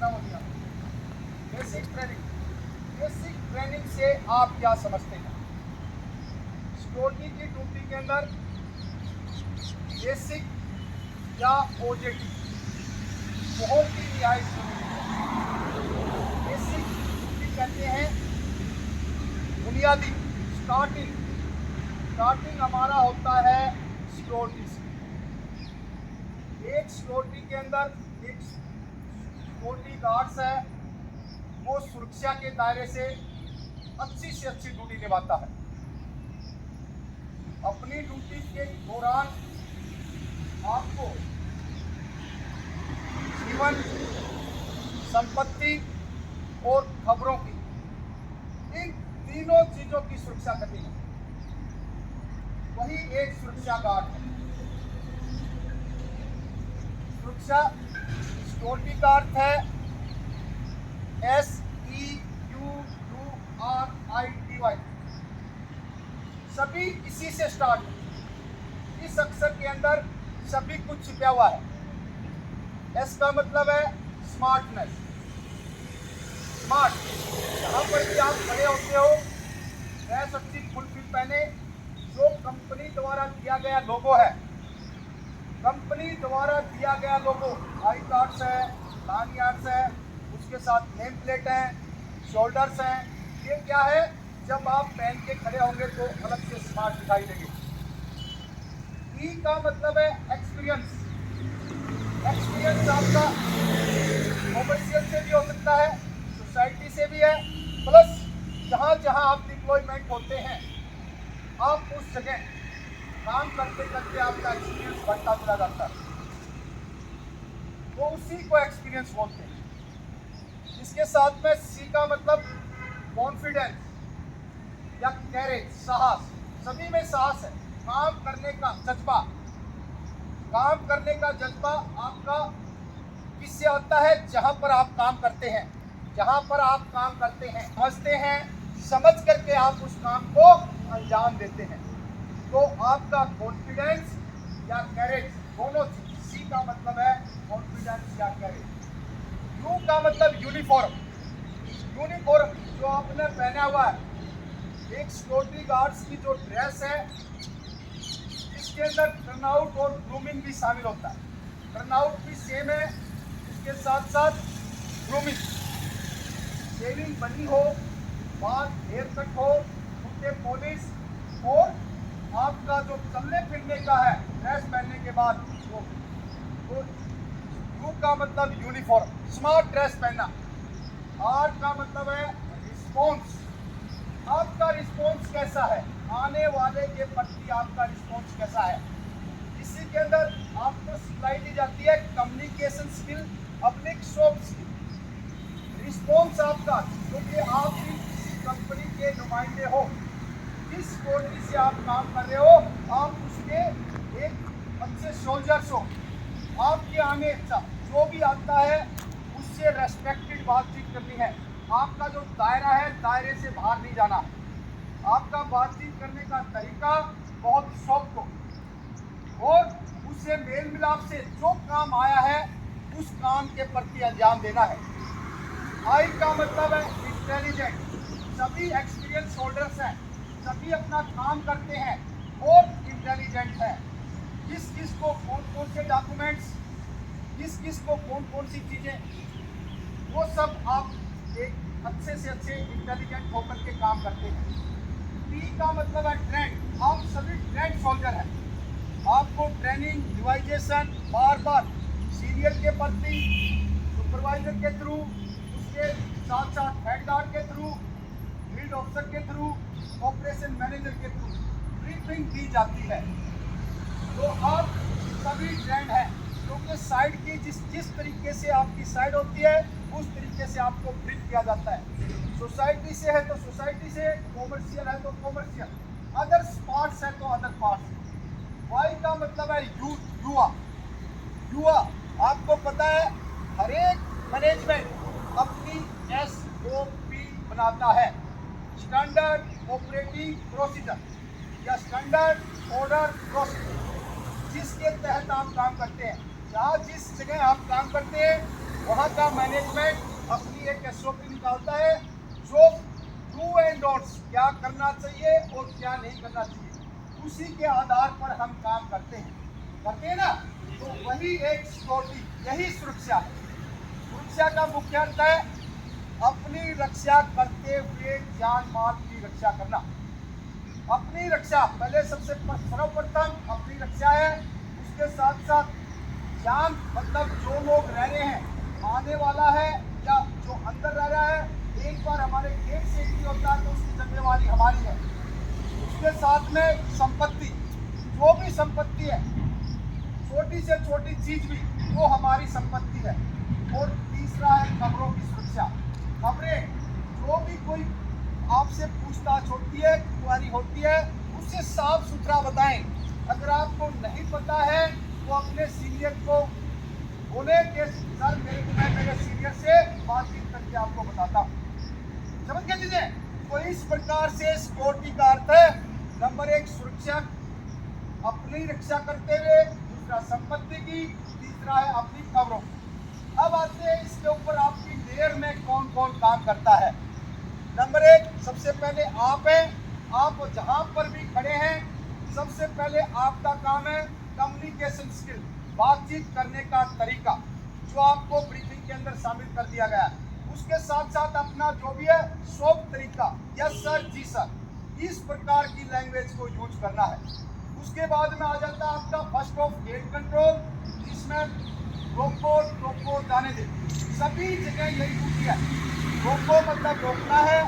Pneumonia. Basic training से आप क्या समझते हैं? सिक्योरिटी की ड्यूटी के अंदर बेसिक या ओजेटी बहुत ही रिहाइश जरूरी है। बेसिक ड्यूटी कहते हैं बुनियादी स्टार्टिंग हमारा होता है सिक्योरिटी से। एक सिक्योरिटी के अंदर एक सिक्योरिटी गार्ड्स है, वो सुरक्षा के दायरे से अच्छी से अच्छी ड्यूटी निभाता है। अपनी ड्यूटी के दौरान आपको जीवन, संपत्ति और खबरों की, इन तीनों चीजों की सुरक्षा करनी है। वही एक सुरक्षा गार्ड है। सुरक्षा सिक्योरिटी का अर्थ है SECURITY। सभी इसी से स्टार्ट है। इस अक्षर के अंदर सभी कुछ छिपा हुआ है। एस का मतलब है स्मार्टनेस। स्मार्ट, जहाँ पर भी आप खड़े होते हो ड्रेस अच्छी फुल फिट पहने, जो कंपनी द्वारा दिया गया लोगो है, कंपनी द्वारा दिया गया लोगो, आई कार्ड्स है, लॉन्यार्ड्स है, उसके साथ नेम प्लेट है, शोल्डर्स हैं, ये क्या है? जब आप पहन के खड़े होंगे तो अलग से स्मार्ट दिखाई देंगे। ई का मतलब है एक्सपीरियंस। एक्सपीरियंस आपका कॉमर्शियल से भी हो सकता है, सोसाइटी से भी है, प्लस जहाँ जहाँ आप डिप्लॉयमेंट होते हैं, आप उस जगह काम करते करते आपका एक्सपीरियंस बढ़ता चला जाता है, तो उसी को एक्सपीरियंस बोलते हैं। इसके साथ में सी का मतलब कॉन्फिडेंस या करेज, साहस। सभी में साहस है। काम करने का जज्बा, काम करने का जज्बा आपका किससे आता है? जहां पर आप काम करते हैं, जहां पर आप काम करते हैं, समझते हैं, समझ करके आप उस काम को अंजाम देते हैं, तो आपका कॉन्फिडेंस या करेज, दोनों चीज। सी का मतलब है कॉन्फिडेंस या करेज। यू का मतलब यूनिफॉर्म। यूनिफॉर्म जो आपने पहना हुआ है, एक सिक्योरिटी गार्ड्स की जो ड्रेस है, इसके अंदर टर्नआउट और ग्रूमिंग भी शामिल होता है। टर्नआउट भी सेम है, इसके साथ साथ ग्रूमिंग, शेविंग बनी हो, बाल हेयर कट हो, कुत्ते पॉलिश, और आपका जो चलने फिरने का है ड्रेस पहनने के बाद वो। यू का मतलब यूनिफॉर्म, स्मार्ट ड्रेस पहनना। आर का मतलब है रिस्पॉन्स। आपका रिस्पॉन्स कैसा है? आने वाले के प्रति आपका रिस्पॉन्स कैसा है? इसी के अंदर आपको सिखाई दी जाती है communication skill, public soft skill. Response आपका, क्योंकि आप किसी कंपनी के नुमाइंदे हो, जिस सिक्योरिटी से आप काम कर रहे हो, आप उसके एक अच्छे सोल्जर्स हो। आपके आगे जो भी आता है उससे रेस्पेक्टेड बातचीत करनी है। आपका जो दायरा है, दायरे से बाहर नहीं जाना। आपका बातचीत करने का तरीका बहुत सॉफ्ट हो, और उससे मेल मिलाप से जो काम आया है उस काम के प्रति अंजाम देना है। आई का मतलब है इंटेलिजेंट। सभी एक्सपीरियंस होल्डर्स हैं, सभी अपना काम करते हैं और इंटेलिजेंट है। किस किस को कौन कौन से डॉक्यूमेंट्स, किस किस को कौन कौन सी चीज़ें, वो सब आप एक अच्छे से अच्छे इंटेलिजेंट होकर के काम करते हैं। टी का मतलब है ट्रेंड। आप सभी ट्रेंड सोल्जर हैं। आपको ट्रेनिंग, रिवाइजेशन बार बार सीनियर के प्रति, सुपरवाइजर के थ्रू, उसके साथ साथ हेड गार्ड के थ्रू, फील्ड ऑफिसर के थ्रू, ऑपरेशन मैनेजर के थ्रू ब्रीफिंग दी जाती है। तो आप सभी ट्रेंड हैं, क्योंकि साइड की जिस तरीके से आपकी साइड होती है उस तरीके से आपको ब्रीफ किया जाता है। सोसाइटी से है तो सोसाइटी से, कॉमर्शियल है तो कॉमर्शियल, अदर पार्ट्स है तो अदर पार्ट्स। वाई का मतलब है यूथ, युवा। युवा, आपको पता है हर एक मैनेजमेंट अपनी SOP बनाता है, स्टैंडर्ड ऑपरेटिंग प्रोसीजर या स्टैंडर्ड ऑर्डर प्रोसीजर, जिसके तहत आप काम करते हैं। जहाँ जिस जगह आप काम करते हैं वहाँ का मैनेजमेंट अपनी एक एसओपी निकालता है जो डू एंड डोंट्स, क्या करना चाहिए और क्या नहीं करना चाहिए, उसी के आधार पर हम काम करते हैं ना। तो वही एक सिक्योरिटी, यही सुरक्षा है। सुरक्षा का मुख्य अर्थ है अपनी रक्षा करते हुए जान माल की रक्षा करना। अपनी रक्षा पहले सबसे सर्वप्रथम अपनी रक्षा है, उसके साथ साथ जान मतलब जो लोग रह रहे हैं, आने वाला है या जो अंदर रह रहा है, एक बार हमारे गेट से एंट्री होता है तो उसकी जिम्मेवारी हमारी है। उसके साथ में संपत्ति, जो भी संपत्ति है, छोटी से छोटी चीज भी वो हमारी संपत्ति है। और तीसरा है खबरों की सुरक्षा। खबरें, जो भी कोई आपसे पूछताछ होती है, क्वारी होती है, उससे साफ सुथरा बताएं। अगर आपको नहीं पता है तो अपने सीनियर को बोले कि सर मैं मेरे सीनियर से बातचीत करके आपको बताता हूँ। समझ गए चीजें? तो इस प्रकार से सिक्योरिटी का अर्थ है नंबर 1 सुरक्षा, अपनी रक्षा करते हुए, दूसरा संपत्ति की, तीसरा है अपनी खबरों। अब आते हैं इसके ऊपर आपकी लेयर में कौन कौन काम करता है। नंबर 1 सबसे पहले आप हैं। आप जहां पर भी खड़े हैं, सबसे पहले आपका काम है कम्युनिकेशन स्किल, बातचीत करने का तरीका, जो आपको ब्रीफिंग के अंदर शामिल कर दिया गया है। उसके साथ साथ अपना जो भी है सॉफ्ट तरीका, यस सर, जी सर, इस प्रकार की लैंग्वेज को यूज करना है। उसके बाद में आ जाता है आपका फर्स्ट ऑफ गेट कंट्रोल, जिसमें रोको जाने दे, सभी जगह यही ड्यूटी है। रोको मतलब रोकना है,